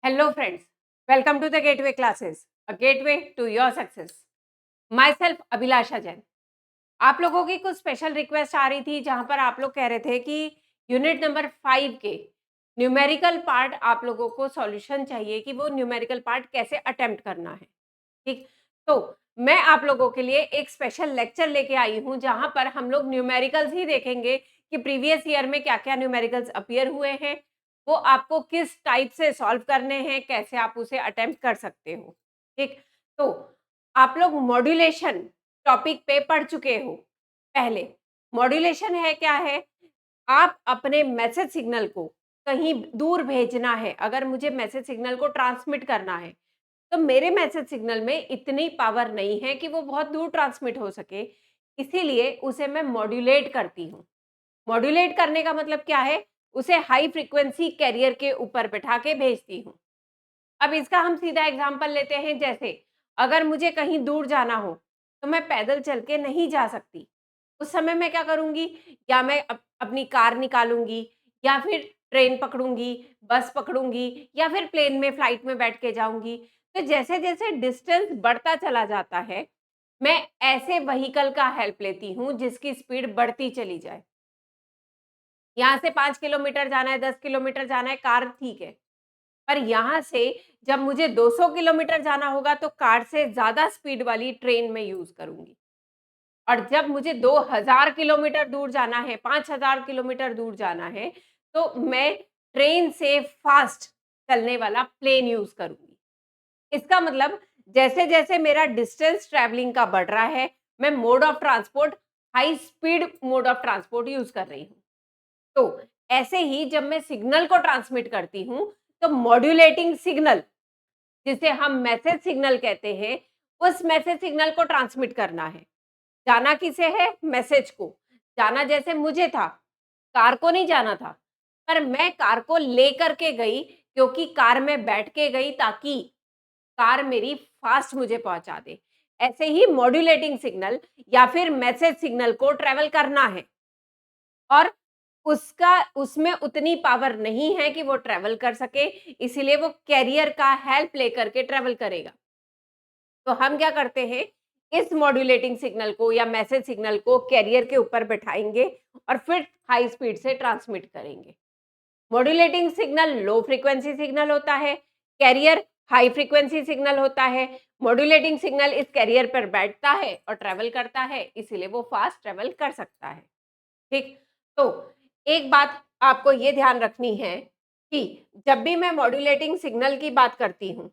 Hello friends, welcome to the Gateway Classes, a gateway to your success. Myself अभिलाषा जैन। आप लोगों की कुछ special request आ रही थी जहां पर आप लोग कह रहे थे कि यूनिट नंबर 5 के न्यूमेरिकल पार्ट आप लोगों को सॉल्यूशन चाहिए कि वो न्यूमेरिकल पार्ट कैसे अटेम्प्ट करना है। ठीक, तो मैं आप लोगों के लिए एक स्पेशल लेक्चर लेके आई हूं जहां पर हम लोग न्यूमेरिकल्स ही देखेंगे कि प्रीवियस ईयर में क्या क्या न्यूमेरिकल्स अपीयर हुए हैं, वो आपको किस टाइप से सॉल्व करने हैं, कैसे आप उसे अटेम्प्ट कर सकते हो। ठीक, तो आप लोग मॉड्यूलेशन टॉपिक पे पढ़ चुके हो। पहले मॉड्यूलेशन है क्या है? आप अपने मैसेज सिग्नल को कहीं दूर भेजना है, अगर मुझे मैसेज सिग्नल को ट्रांसमिट करना है तो मेरे मैसेज सिग्नल में इतनी पावर नहीं है कि वो बहुत दूर ट्रांसमिट हो सके, इसीलिए उसे मैं मॉड्यूलेट करती हूँ। मॉड्यूलेट करने का मतलब क्या है? उसे हाई फ्रीक्वेंसी कैरियर के ऊपर बैठा के भेजती हूँ। अब इसका हम सीधा एग्जांपल लेते हैं, जैसे अगर मुझे कहीं दूर जाना हो तो मैं पैदल चल के नहीं जा सकती। उस समय मैं क्या करूँगी? या मैं अपनी कार निकालूँगी, या फिर ट्रेन पकड़ूँगी, बस पकड़ूँगी, या फिर प्लेन में फ्लाइट में बैठ के जाऊँगी। तो जैसे-जैसे डिस्टेंस बढ़ता चला जाता है, मैं ऐसे व्हीकल का हेल्प लेती हूँ जिसकी स्पीड बढ़ती चली जाए। यहाँ से 5 किलोमीटर जाना है, 10 किलोमीटर जाना है, कार ठीक है। पर यहाँ से जब मुझे 200 किलोमीटर जाना होगा तो कार से ज़्यादा स्पीड वाली ट्रेन मैं यूज़ करूँगी। और जब मुझे 2000 किलोमीटर दूर जाना है, 5000 किलोमीटर दूर जाना है, तो मैं ट्रेन से फास्ट चलने वाला प्लेन यूज़ करूँगी। इसका मतलब जैसे-जैसे मेरा डिस्टेंस ट्रैवलिंग का बढ़ रहा है, मैं mode of transport high speed mode of transport use कर रही हूँ। तो ऐसे ही जब मैं सिग्नल को ट्रांसमिट करती हूँ, तो मॉड्यूलेटिंग सिग्नल, जिसे हम मैसेज सिग्नल कहते हैं, उस मैसेज सिग्नल को ट्रांसमिट करना है। जाना किसे है? मैसेज को। जाना जैसे मुझे था, कार को नहीं जाना था, पर मैं कार को लेकर के गई क्योंकि कार में बैठ के गई ताकि कार मेरी फास्ट मुझे पहुंचा दे। ऐसे ही मॉड्यूलेटिंग सिग्नल या फिर मैसेज सिग्नल को ट्रेवल करना है, और उसका उसमें उतनी पावर नहीं है कि वो ट्रेवल कर सके, इसीलिए वो कैरियर का हेल्प लेकर के ट्रेवल करेगा। तो हम क्या करते हैं, इस मॉड्यूलेटिंग सिग्नल को या मैसेज सिग्नल को कैरियर के ऊपर बैठाएंगे और फिर हाई स्पीड से ट्रांसमिट करेंगे। Modulating signal low frequency signal होता है, कैरियर हाई फ्रीक्वेंसी सिग्नल होता है। मॉड्यूलेटिंग सिग्नल इस कैरियर पर बैठता है और ट्रेवल करता है, इसीलिए वो फास्ट ट्रेवल कर सकता है। ठीक, तो एक बात आपको ये ध्यान रखनी है कि जब भी मैं मॉड्यूलेटिंग सिग्नल की बात करती हूँ,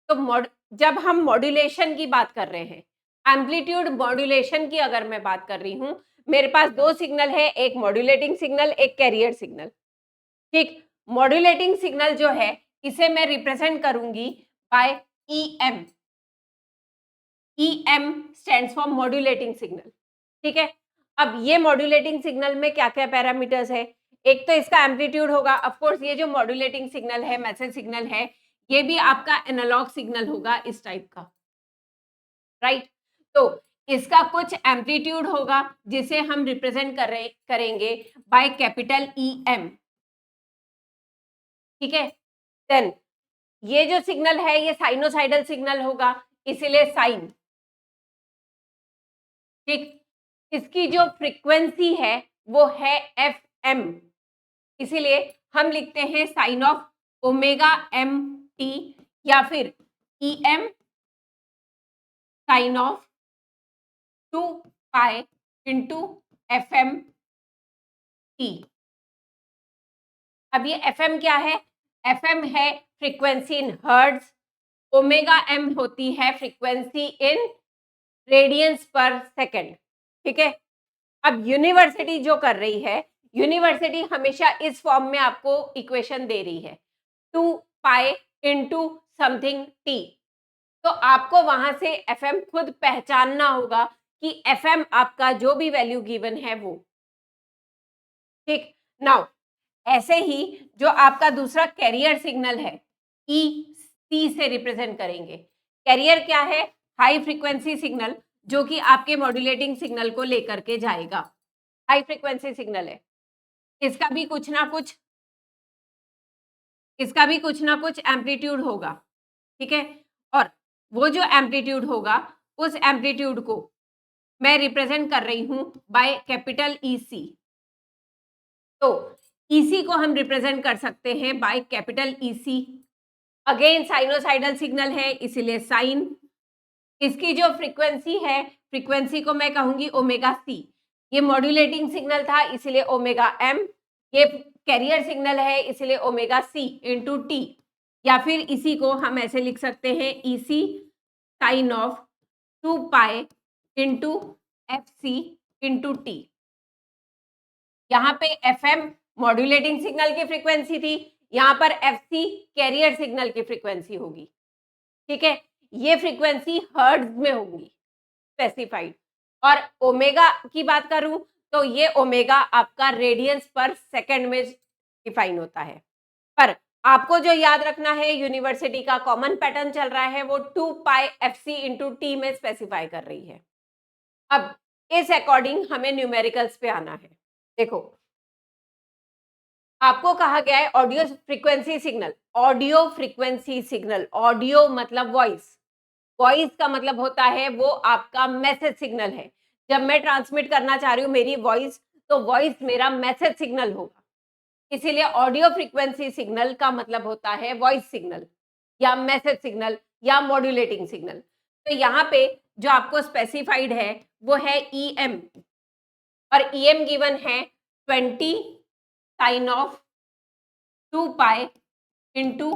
तो जब हम मॉड्यूलेशन की बात कर रहे हैं, एम्पलीट्यूड मॉड्यूलेशन की अगर मैं बात कर रही हूँ, मेरे पास दो सिग्नल है, एक मॉड्यूलेटिंग सिग्नल, एक कैरियर सिग्नल। ठीक, मॉड्यूलेटिंग सिग्नल जो है, इसे मैं रिप्रेजेंट करूंगी by EM. EM stands for modulating signal. ठीक है, अब ये मॉड्यूलेटिंग सिग्नल में क्या क्या पैरामीटर्स है? एक तो इसका एम्पलीट्यूड होगा, ऑफ कोर्स ये जो मॉड्यूलेटिंग सिग्नल है, मैसेज सिग्नल है, ये भी आपका एनालॉग सिग्नल होगा इस टाइप का, राइट? तो इसका कुछ एम्पलीट्यूड होगा जिसे हम रिप्रेजेंट करेंगे बाय कैपिटल ईएम। ठीक है, देन ये जो सिग्नल है ये साइनोसाइडल सिग्नल होगा, इसीलिए साइन। ठीक, इसकी जो फ्रीक्वेंसी है वो है एफएम, इसीलिए हम लिखते हैं sine of omega m t, या फिर EM sine of 2 pi into FM t. अब ये एफएम क्या है? एफएम है frequency in hertz, omega m होती है frequency in radians per second. ठीक है, अब यूनिवर्सिटी जो कर रही है, यूनिवर्सिटी हमेशा इस फॉर्म में आपको इक्वेशन दे रही है, 2 पाई इंटू समथिंग टी। तो आपको वहां से एफएम खुद पहचानना होगा कि एफएम आपका जो भी वैल्यू गिवन है वो। ठीक, नाउ ऐसे ही जो आपका दूसरा कैरियर सिग्नल है, ई सी से रिप्रेजेंट करेंगे। कैरियर क्या है? हाई फ्रीक्वेंसी सिग्नल, जो कि आपके मॉड्यूलेटिंग सिग्नल को लेकर के जाएगा। हाई फ्रीक्वेंसी सिग्नल है, इसका भी कुछ ना कुछ इसका भी कुछ ना कुछ एम्पलीट्यूड होगा, ठीक है। और वो जो एम्पलीट्यूड होगा, उस एम्पलीट्यूड को मैं रिप्रेजेंट कर रही हूँ बाय कैपिटल EC। तो EC को हम रिप्रेजेंट कर सकते हैं by capital EC। Again sinusoidal signal है, इसीलिए साइन। इसकी जो फ्रीक्वेंसी है, फ्रीक्वेंसी को मैं कहूंगी ओमेगा सी। ये मॉड्यूलेटिंग सिग्नल था, इसलिए ओमेगा एम। ये कैरियर सिग्नल है, इसलिए ओमेगा सी इंटू टी। या फिर इसी को हम ऐसे लिख सकते हैं, EC sine of 2 pi into FC into t. यहाँ पे FM मॉड्यूलेटिंग सिग्नल की फ्रीक्वेंसी थी, यहाँ पर FC कैरियर सिग्नल की फ्रीक्वेंसी होगी, ठीक है। ये फ्रीक्वेंसी हर्ट्ज में होगी स्पेसिफाइड। और ओमेगा की बात करूं तो ये ओमेगा आपका रेडियंस पर सेकंड में डिफाइन होता है। पर आपको जो याद रखना है, यूनिवर्सिटी का कॉमन पैटर्न चल रहा है, वो 2 पाई FC इंटू टी में स्पेसिफाई कर रही है। अब इस अकॉर्डिंग हमें न्यूमेरिकल्स पे आना है। देखो, आपको कहा गया है audio frequency signal. Audio frequency signal, audio मतलब वॉइस, वॉइस का मतलब होता है वो आपका मैसेज सिग्नल है। जब मैं ट्रांसमिट करना चाह रही हूँ मेरी वॉइस, तो वॉइस मेरा मैसेज सिग्नल होगा। इसीलिए ऑडियो फ्रीक्वेंसी सिग्नल का मतलब होता है वॉइस सिग्नल या मैसेज सिग्नल या मॉड्यूलेटिंग सिग्नल। तो यहाँ पे जो आपको स्पेसिफाइड है वो है EM, और EM गिवन है 20 sign of 2 pi into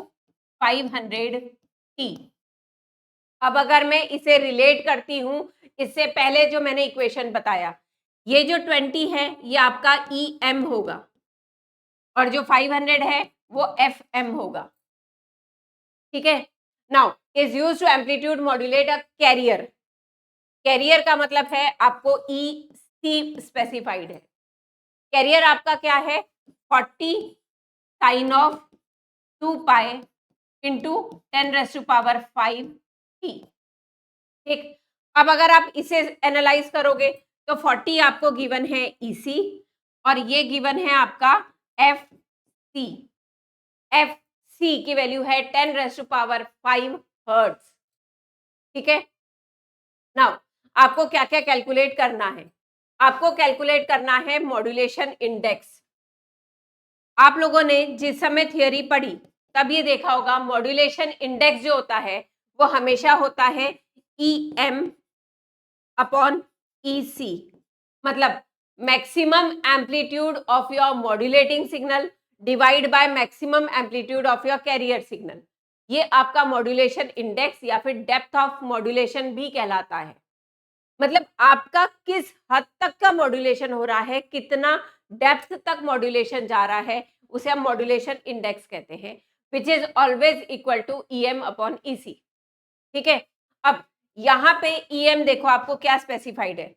500T। अब अगर मैं इसे रिलेट करती हूं, इससे पहले जो मैंने इक्वेशन बताया, ये जो 20 है ये आपका EM होगा, और जो 500 है वो FM होगा, ठीक है। Now is used to amplitude modulate a carrier. Carrier का मतलब है आपको EC स्पेसिफाइड है। कैरियर आपका क्या है, 40 साइन ऑफ 2 पाई इंटू 10⁵ ठीक। अब अगर आप इसे एनालाइज करोगे तो 40 आपको गिवन है EC, और ये गिवन है आपका FC। FC की वैल्यू है 10⁵ हर्ट्ज, ठीक है। नाउ आपको क्या क्या कैलकुलेट करना है, आपको कैलकुलेट करना है मॉड्यूलेशन इंडेक्स। आप लोगों ने जिस समय थियोरी पढ़ी तब ये देखा होगा, मॉड्यूलेशन इंडेक्स जो होता है वो हमेशा होता है EM अपॉन EC, मतलब maximum amplitude of your modulating signal divide by maximum amplitude of your carrier signal. ये आपका मॉड्यूलेशन इंडेक्स या फिर डेप्थ ऑफ मॉड्यूलेशन भी कहलाता है। मतलब आपका किस हद तक का मॉड्यूलेशन हो रहा है, कितना डेप्थ तक मॉड्यूलेशन जा रहा है, उसे हम मॉड्यूलेशन इंडेक्स कहते हैं, which is always equal to EM upon EC, ठीक है। अब यहाँ पे EM देखो आपको क्या स्पेसिफाइड है,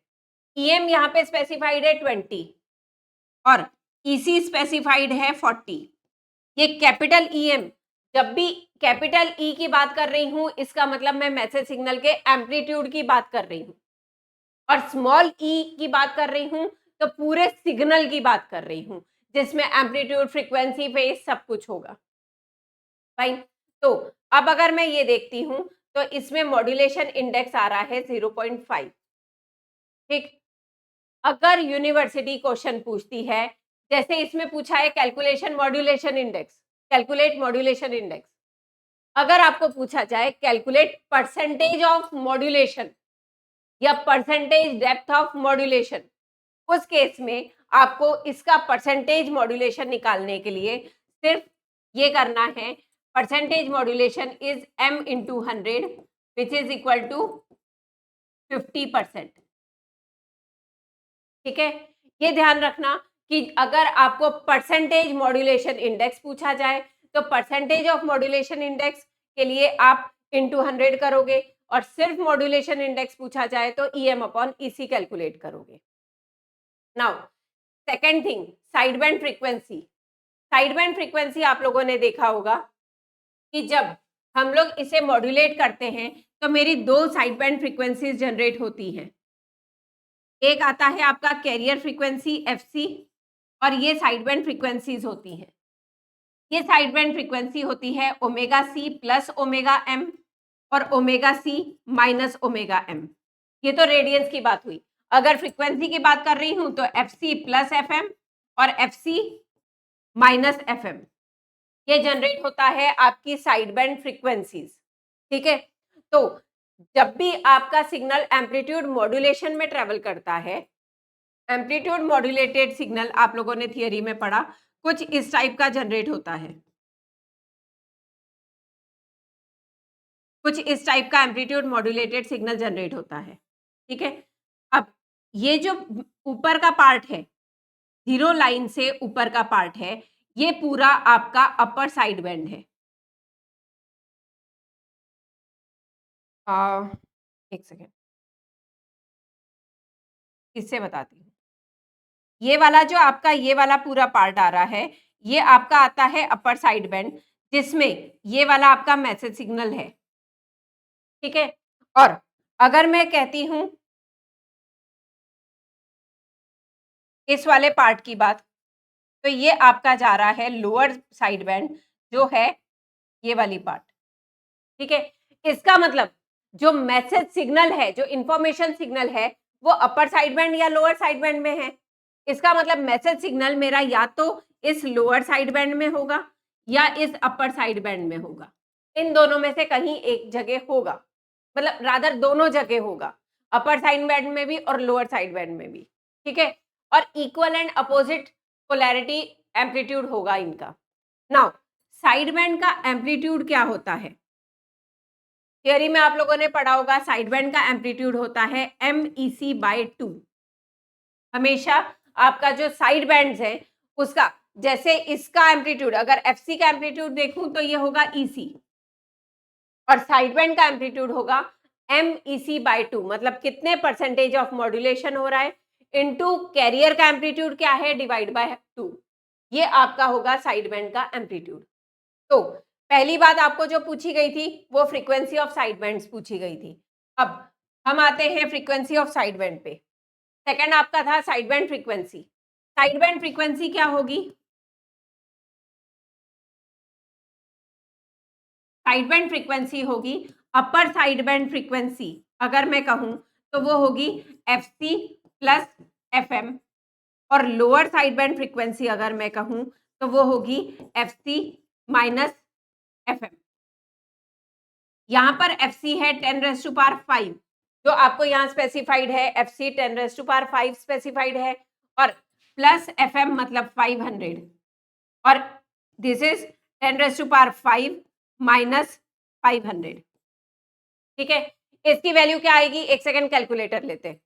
EM यहाँ पे स्पेसिफाइड है 20 और EC स्पेसिफाइड है 40। ये कैपिटल EM, जब भी कैपिटल E की बात कर रही हूं इसका मतलब मैं मैसेज सिग्नल के एम्पलीट्यूड की बात कर रही हूं, और स्मॉल e की बात कर रही हूं तो पूरे सिग्नल की बात कर रही हूं, जिसमें एम्पलीट्यूड, फ्रीक्वेंसी, फेज सब कुछ होगा। फाइन। तो अब अगर मैं ये देखती हूं तो इसमें मॉड्यूलेशन इंडेक्स आ रहा है 0.5, ठीक। अगर यूनिवर्सिटी क्वेश्चन पूछती है, जैसे इसमें पूछा है calculation modulation index, calculate modulation index, अगर आपको पूछा जाए कैलकुलेट परसेंटेज ऑफ मॉड्यूलेशन या परसेंटेज डेप्थ ऑफ मॉड्यूलेशन, उस केस में आपको इसका परसेंटेज मॉड्यूलेशन निकालने के लिए सिर्फ ये करना है, percentage modulation is M into 100 which is equal to 50%, ठीक है। ये ध्यान रखना कि अगर आपको परसेंटेज मॉड्यूलेशन इंडेक्स पूछा जाए तो परसेंटेज ऑफ मॉड्यूलेशन इंडेक्स के लिए आप इंटू 100 करोगे, और सिर्फ मॉड्यूलेशन इंडेक्स पूछा जाए तो EM अपॉन EC कैलकुलेट करोगे। Now second thing, side band frequency. Side band frequency आप लोगों ने देखा होगा कि जब हम लोग इसे मॉड्यूलेट करते हैं तो मेरी दो साइड बैंड फ्रीक्वेंसीज जनरेट होती हैं। एक आता है आपका कैरियर फ्रीक्वेंसी FC, और ये साइड बैंड फ्रीक्वेंसीज होती हैं। ये साइड बैंड फ्रीक्वेंसी होती है ओमेगा सी प्लस ओमेगा एम और omega C minus omega M. ये तो रेडियंस की बात हुई। अगर फ्रीक्वेंसी की बात कर रही हूं तो एफ सी प्लस एफ एम और F C minus F M, ये जनरेट होता है आपकी साइड बैंड फ्रीक्वेंसीज। ठीक है, तो जब भी आपका सिग्नल एम्पलीट्यूड मॉड्यूलेशन में ट्रेवल करता है, एम्पलीट्यूड मॉड्यूलेटेड सिग्नल आप लोगों ने थियरी में पढ़ा, कुछ इस टाइप का जनरेट होता है, कुछ इस टाइप का एम्पलीट्यूड मॉड्यूलेटेड सिग्नल जनरेट होता है। ठीक है, अब ये जो ऊपर का पार्ट है, जीरो लाइन से ऊपर का पार्ट है, ये पूरा आपका अपर साइड बैंड है। एक सेकेंड, इससे बताती हूँ। ये वाला जो आपका ये वाला पूरा पार्ट आ रहा है, ये आपका आता है अपर साइड बैंड, जिसमें ये वाला आपका मैसेज सिग्नल है। ठीक है, और अगर मैं कहती हूं इस वाले पार्ट की बात, तो ये आपका जा रहा है लोअर साइड बैंड, जो है ये वाली पार्ट। ठीक है, इसका मतलब जो मैसेज सिग्नल है, जो इंफॉर्मेशन सिग्नल है, वो अपर साइड बैंड या लोअर साइड बैंड में है। इसका मतलब मैसेज सिग्नल मेरा या तो इस लोअर साइड बैंड में होगा या इस अपर साइड बैंड में होगा। इन दोनों में से कहीं एक जगह होगा, मतलब रादर दोनों जगह होगा, अपर साइड बैंड में भी और लोअर साइड बैंड में भी। ठीक है, और equal and opposite polarity amplitude होगा इनका। नाउ साइड बैंड का एम्पलीट्यूड क्या होता है? थियरी में आप लोगों ने पढ़ा होगा, साइड बैंड का एम्पलीट्यूड होता है MEC/2। हमेशा आपका जो साइड बैंड्स है उसका, जैसे इसका एम्पलीट्यूड अगर FC का एम्पलीट्यूड देखूं तो ये होगा EC, और साइड बैंड का एम्पलीट्यूड होगा MEC/2। मतलब कितने परसेंटेज ऑफ मॉड्यूलेशन हो रहा है इनटू कैरियर का एम्पलीट्यूड क्या है डिवाइड बाय 2, ये आपका होगा साइड बैंड का एम्पलीट्यूड। तो पहली बात आपको जो पूछी गई थी वो फ्रीक्वेंसी ऑफ साइड बैंड्स पूछी गई थी। अब हम आते हैं फ्रीक्वेंसी ऑफ साइड बैंड पे। सेकंड आपका था side band frequency. Side band frequency क्या होगी? साइड बैंड फ्रीक्वेंसी होगी अपर साइड बैंड फ्रीक्वेंसी, अगर मैं कहूं तो वो होगी FC प्लस FM, और लोअर साइड बैंड फ्रीक्वेंसी अगर मैं कहूं तो वो होगी FC माइनस FM। यहाँ पर FC है 10⁵ जो आपको यहाँ स्पेसिफाइड है, FC 10⁵ स्पेसिफाइड है, और प्लस FM मतलब 500, और दिस इज 10⁵ माइनस 500। ठीक है, इसकी वैल्यू क्या आएगी? एक सेकंड कैलकुलेटर लेते हैं।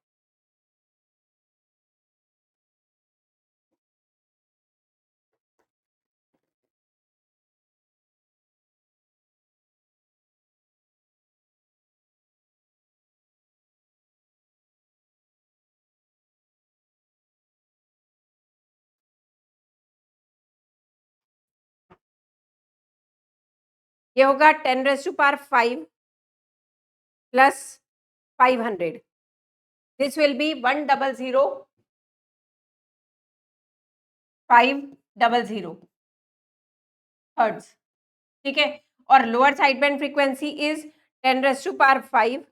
ये होगा 10⁵ plus 500, this will B 100,500 hertz. ठीक है, और lower side band frequency is 10⁵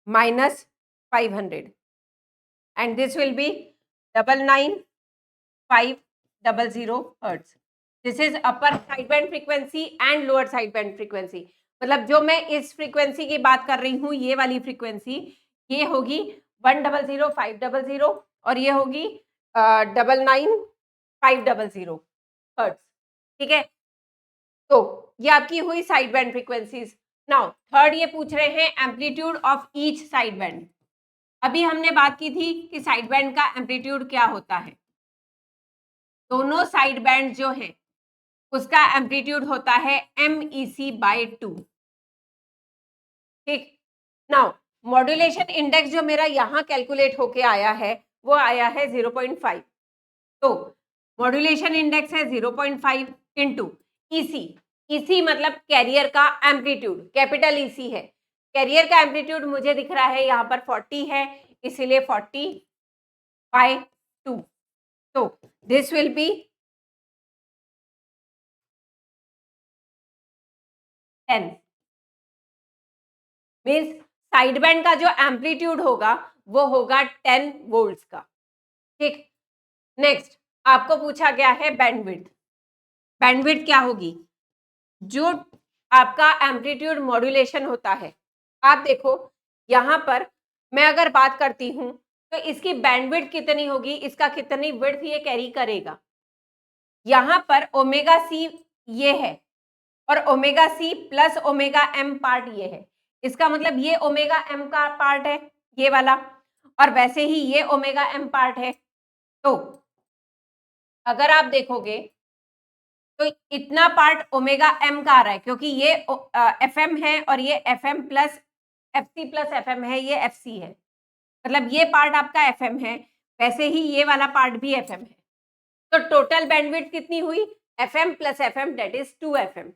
minus 500, and this will B 99,500 hertz. This is upper side band frequency and lower side band frequency. मतलब जो मैं इस फ्रीक्वेंसी की बात कर रही हूँ, ये वाली फ्रीक्वेंसी, ये होगी 100,500, और ये होगी 99,500 हर्ट्ज। ठीक है, तो ये आपकी हुई side band frequencies. Now third ये पूछ रहे हैं amplitude of each side band. अभी हमने बात की थी कि साइड बैंड का एम्पलीट्यूड क्या होता है। दोनों साइड बैंड जो है उसका एम्पलीट्यूड होता है MEC/2। ठीक, नाउ मॉड्यूलेशन इंडेक्स जो मेरा यहाँ कैलकुलेट होके आया है वो आया है 0.5। तो मॉड्यूलेशन इंडेक्स है 0.5 इंटू EC। EC मतलब कैरियर का एम्पलीट्यूड, कैपिटल EC है। कैरियर का एम्पलीट्यूड मुझे दिख रहा है यहाँ पर 40 है, इसीलिए 40/2। तो this will B 10 means side band का जो एम्पलीट्यूड होगा वो होगा 10 वोल्ट्स का। ठीक, नेक्स्ट आपको पूछा गया है बैंडविड्थ। बैंडविड्थ क्या होगी? जो आपका एम्पलीट्यूड मॉड्यूलेशन होता है, आप देखो यहाँ पर मैं अगर बात करती हूँ तो इसकी बैंडविड्थ कितनी होगी, इसका कितनी विड्थ ये कैरी करेगा। यहाँ पर ओमेगा सी ये है और ओमेगा सी प्लस ओमेगा एम पार्ट ये है, इसका मतलब ये ओमेगा एम का पार्ट है ये वाला, और वैसे ही ये ओमेगा एम पार्ट है। तो अगर आप देखोगे तो इतना पार्ट ओमेगा एम का आ रहा है क्योंकि ये एफ एम है और ये एफ एम प्लस एफ सी प्लस एफ एम है, ये एफ सी है, मतलब ये पार्ट आपका एफ एम है, वैसे ही ये वाला पार्ट भी एफ एम है। तो टोटल बैंडविड्थ कितनी हुई? F m plus F m that is 2 f m.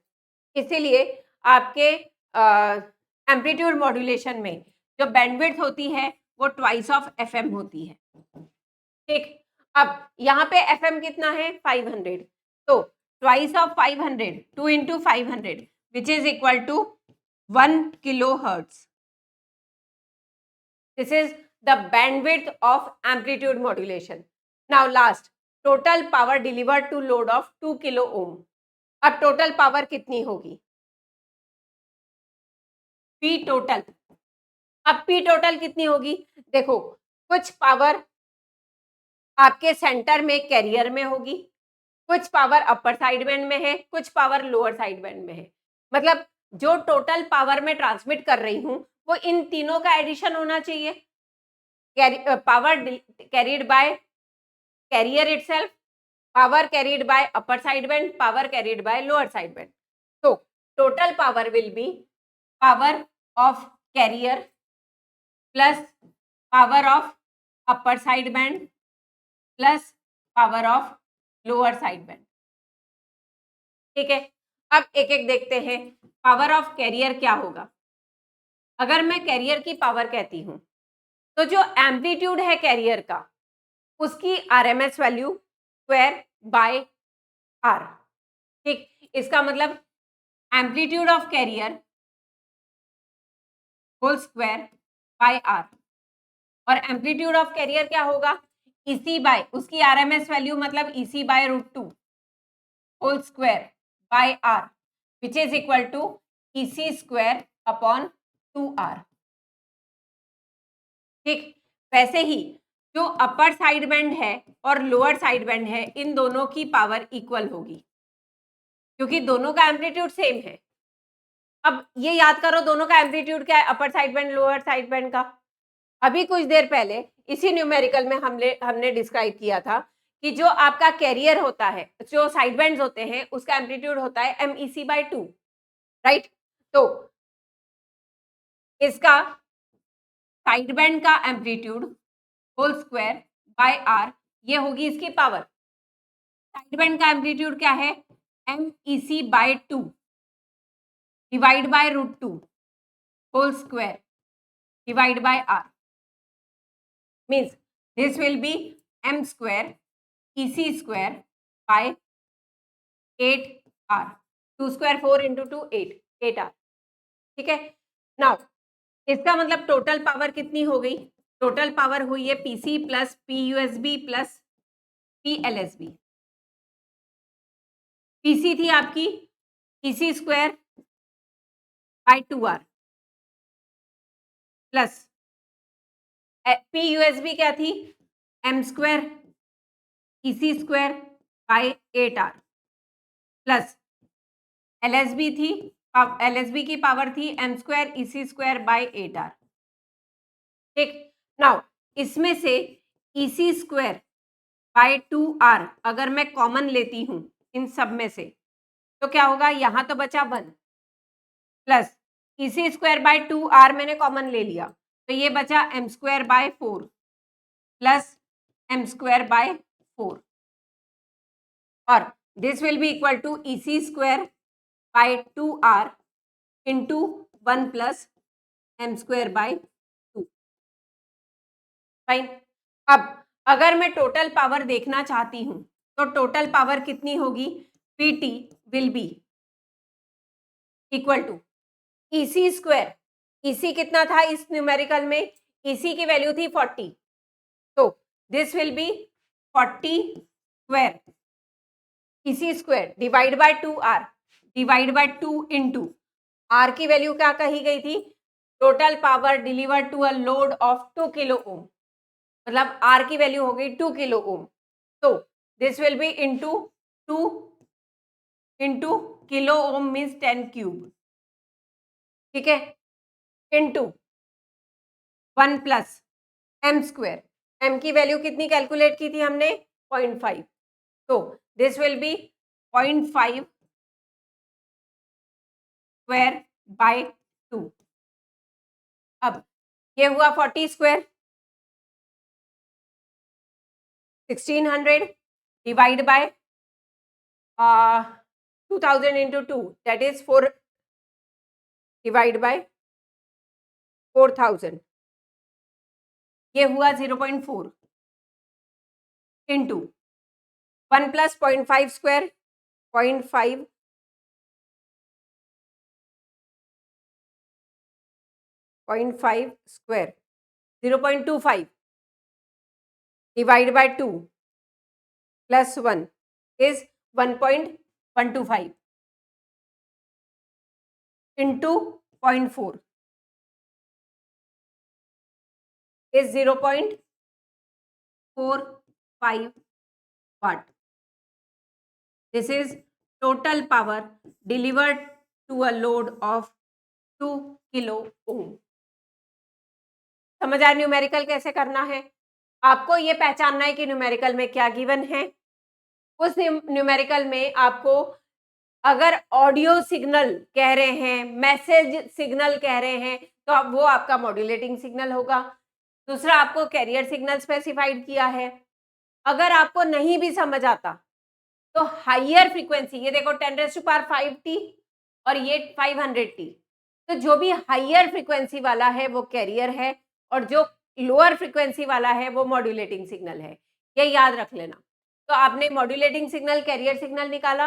इसीलिए आपके एम्पलीट्यूड मॉड्यूलेशन में जो बैंडविड्थ होती है वो ट्वाइस ऑफ एफ एम होती है। ठीक, अब यहाँ पे एफ एम कितना है? 500, तो twice of 500, 2 into 500, which is equal to 1 kilohertz. This is the bandwidth of amplitude modulation. Now last, total power delivered to load of 2 kilo ohm. अब total power कितनी होगी? P total. अब P total कितनी होगी? देखो, कुछ power आपके centre में कैरियर में होगी, कुछ पावर अपर साइड बैंड में है, कुछ पावर लोअर साइड बैंड में है। मतलब जो टोटल पावर मैं ट्रांसमिट कर रही हूँ वो इन तीनों का एडिशन होना चाहिए। Power carried by carrier itself, power carried by upper side band, power carried by lower side band. तो total power will be power of carrier plus power of upper side band plus power of lower side band. ठीक है, अब एक एक देखते हैं power of carrier क्या होगा। अगर मैं कैरियर की पावर कहती हूं तो जो एम्पलीट्यूड है कैरियर का उसकी RMS value square by r. ठीक, इसका मतलब amplitude of carrier whole square by r, और एम्पलीट्यूड ऑफ कैरियर क्या होगा? ईसी बाय उसकी आरएमएस वैल्यू मतलब EC by √2 whole square by r, which is equal to EC square upon 2r। ठीक, वैसे ही जो अपर साइड बैंड है और लोअर साइड बैंड है इन दोनों की पावर इक्वल होगी क्योंकि दोनों का एम्पलीट्यूड सेम है। अब ये याद करो दोनों का एम्पलीट्यूड क्या है, अपर side band lower side band का। अभी कुछ देर पहले इसी न्यूमेरिकल में हमने डिस्क्राइब किया था कि जो आपका कैरियर होता है, जो साइड बैंड्स होते हैं उसका एम्पलीट्यूड होता है MEC/2, राइट। तो इसका साइड बैंड का amplitude whole square by r, ये होगी इसकी पावर। साइड बैंड का एम्पलीट्यूड क्या है? MEC/2 divide by √2 whole square divide by r, means this will be m square EC square by 8r, 2 square 4 into 2 8r। ठीक है, now इसका मतलब टोटल पावर कितनी हो गई? टोटल पावर हुई है PC plus PUSB plus PLSB। PC थी आपकी EC square by 2r plus PUSB क्या थी? m square EC square by 8r plus LSB थी, LSB की पावर थी m square EC square by 8r। ठीक, नाउ इसमें से EC स्क्वायर बाय 2r अगर मैं कॉमन लेती हूं इन सब में से तो क्या होगा? यहां तो बचा 1 plus EC square by 2r मैंने कॉमन ले लिया तो ये बचा m square by 4 plus m square by 4, और this will be equal to EC square by 2r into 1 plus m square by 2। Fine, अब अगर मैं टोटल पावर देखना चाहती हूं तो टोटल पावर कितनी होगी? PT will be equal to EC square. EC कितना था इस न्यूमेरिकल में? EC की वैल्यू थी 40, तो this will be 40 square EC square divide by 2R, divide by 2 into R की वैल्यू क्या कही गई थी? Total power delivered to a load of 2 kilo ohm, मतलब R की वैल्यू हो गई 2 किलो ओम, तो this will be into 2 into kilo ohm means 10 cube, ठीक है, into 1 plus M square. M की वैल्यू कितनी कैलकुलेट की थी हमने? 0.5, तो this will be 0.5 square by 2। अब ये हुआ 40 square, 1600 divide by 2000 into 2 that is 4 divide by 4000, ये हुआ 0.4 into 1 plus 0.5 square, 0.5 square 0.25 divide by 2 plus 1 is 1.125 into 0.4 is 0.45 watt. This is total power delivered to a load of 2 kilo ओम। समझ आया numerical कैसे करना है? आपको ये पहचानना है कि न्यूमेरिकल में क्या गिवन है। उस न्यूमेरिकल में आपको अगर ऑडियो सिग्नल कह रहे हैं, मैसेज सिग्नल कह रहे हैं, तो अब वो आपका मॉड्यूलेटिंग सिग्नल होगा। दूसरा आपको कैरियर सिग्नल स्पेसिफाइड किया है। अगर आपको नहीं भी समझ आता तो हाइयर फ्रीक्वेंसी, ये देखो 10⁵ और ये 500T, तो जो भी हाइयर फ्रीक्वेंसी वाला है वो कैरियर है और जो लोअर फ्रीक्वेंसी वाला है वो मॉड्यूलेटिंग सिग्नल है। ये याद रख लेना। तो आपने मॉड्यूलेटिंग सिग्नल, कैरियर सिग्नल निकाला,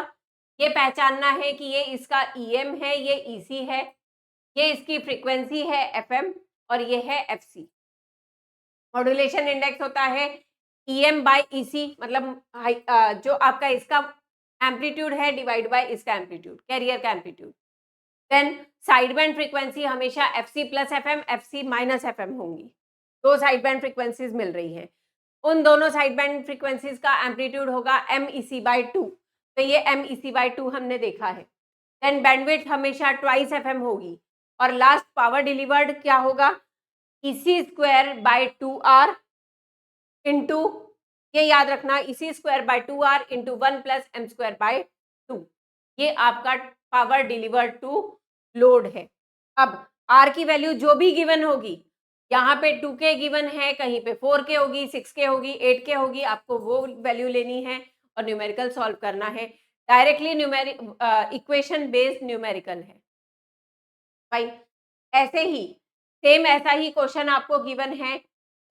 ये पहचानना है कि ये इसका EM है, ये EC है, ये इसकी फ्रीक्वेंसी है FM और ये है FC। मॉड्यूलेशन इंडेक्स होता है EM बाय EC, मतलब जो आपका इसका एम्पलीट्यूड है डिवाइड बाय इसका एम्पलीट्यूड, कैरियर का amplitude. Then side band frequency हमेशा FC plus FM, FC minus FM होंगी। दो साइड बैंड फ्रीक्वेंसीज मिल रही हैं, उन दोनों साइड बैंड फ्रीक्वेंसीज का एम्पलीट्यूड होगा MEC बाय 2, तो ये MEC बाय 2 हमने देखा है। देन बैंडविड्थ हमेशा ट्वाइस FM होगी और लास्ट पावर डिलीवर्ड क्या होगा? EC square by 2R into, ये याद रखना, EC square by 2R into 1 plus M square by 2, ये आपका पावर डिलीवर्ड टू लोड है। अब R की वैल्यू जो भी गिवन होगी, यहाँ पे 2K गिवन है, कहीं पे 4K होगी, 6K होगी, 8K होगी, आपको वो वैल्यू लेनी है और न्यूमेरिकल सॉल्व करना है। डायरेक्टली इक्वेशन बेस्ड न्यूमेरिकल है भाई। ऐसे ही सेम ऐसा ही क्वेश्चन आपको गिवन है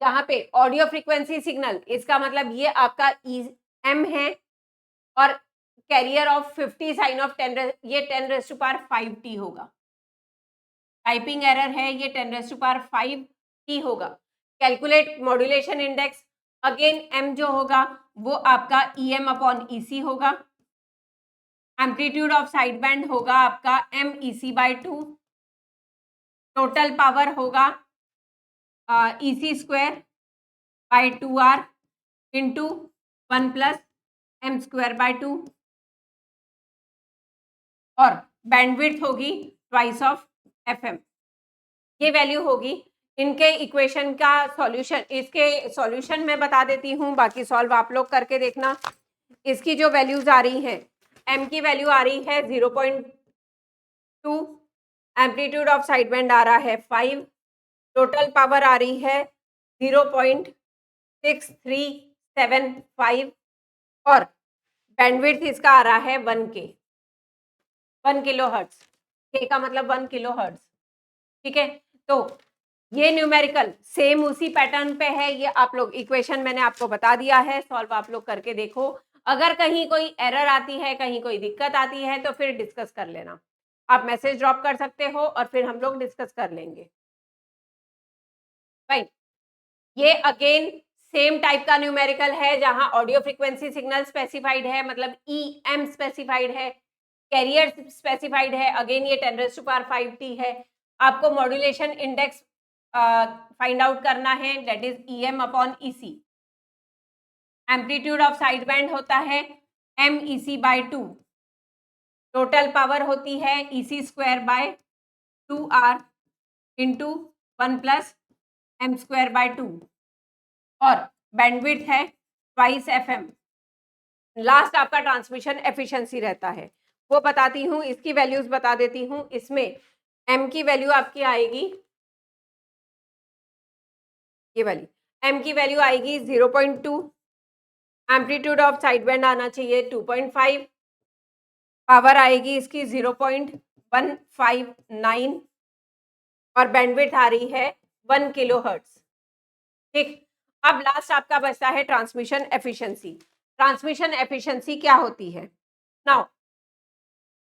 जहाँ पे ऑडियो फ्रीक्वेंसी सिग्नल, इसका मतलब ये आपका EM है और कैरियर ऑफ 50 साइन ऑफ 10, ये 10⁵5T होगा। टाइपिंग एरर है, ये 10⁵5T होगा। Calculate modulation index, again M जो होगा वो आपका EM अपॉन EC होगा। एम्पलीट्यूड ऑफ साइड बैंड होगा आपका MEC बाय 2। टोटल पावर होगा EC square by 2R into 1 plus M square by 2 और बैंडविड्थ होगी ट्वाइस ऑफ FM। ये वैल्यू होगी। इनके इक्वेशन का सॉल्यूशन, इसके सॉल्यूशन मैं बता देती हूँ, बाकी सॉल्व आप लोग करके देखना। इसकी जो वैल्यूज आ रही हैं, M की वैल्यू आ रही है 0.2, एम्पलीट्यूड ऑफ साइड बैंड आ रहा है 5, टोटल पावर आ रही है 0.6375 और बैंडविड्थ इसका आ रहा है 1K, 1 किलो हर्ट्ज। K का मतलब 1 किलो हर्ट्ज, ठीक है। तो ये न्यूमेरिकल सेम उसी पैटर्न पे है। ये आप लोग इक्वेशन मैंने आपको बता दिया है, सॉल्व आप लोग करके देखो। अगर कहीं कोई एरर आती है, कहीं कोई दिक्कत आती है तो फिर डिस्कस कर लेना। आप मैसेज ड्रॉप कर सकते हो और फिर हम लोग डिस्कस कर लेंगे। फाइन। ये अगेन सेम टाइप का न्यूमेरिकल है जहां ऑडियो फ्रीक्वेंसी सिग्नल स्पेसिफाइड है, मतलब EM स्पेसिफाइड है, कैरियर स्पेसिफाइड है। अगेन ये 10⁵ है। आपको मॉड्यूलेशन इंडेक्स फाइंड आउट करना है, that is EM upon EC। Amplitude of side band होता है MEC/2। टोटल पावर होती है EC² 2R इंटू 1+M²/2 और बैंडविड्थ है ट्वाइस FM। लास्ट आपका ट्रांसमिशन एफिशिएंसी रहता है, वो बताती हूँ, इसकी वैल्यूज बता देती हूँ। इसमें M की वैल्यू आपकी आएगी, ये वाली M की वैल्यू आएगी 0.2, एम्पलीट्यूड ऑफ साइड बैंड आना चाहिए 2.5, पावर आएगी इसकी 0.159 और बैंडविड्थ आ रही है 1 किलोहर्ट्ज। ठीक, अब लास्ट आपका बचता है ट्रांसमिशन एफिशिएंसी। ट्रांसमिशन एफिशिएंसी क्या होती है? नाउ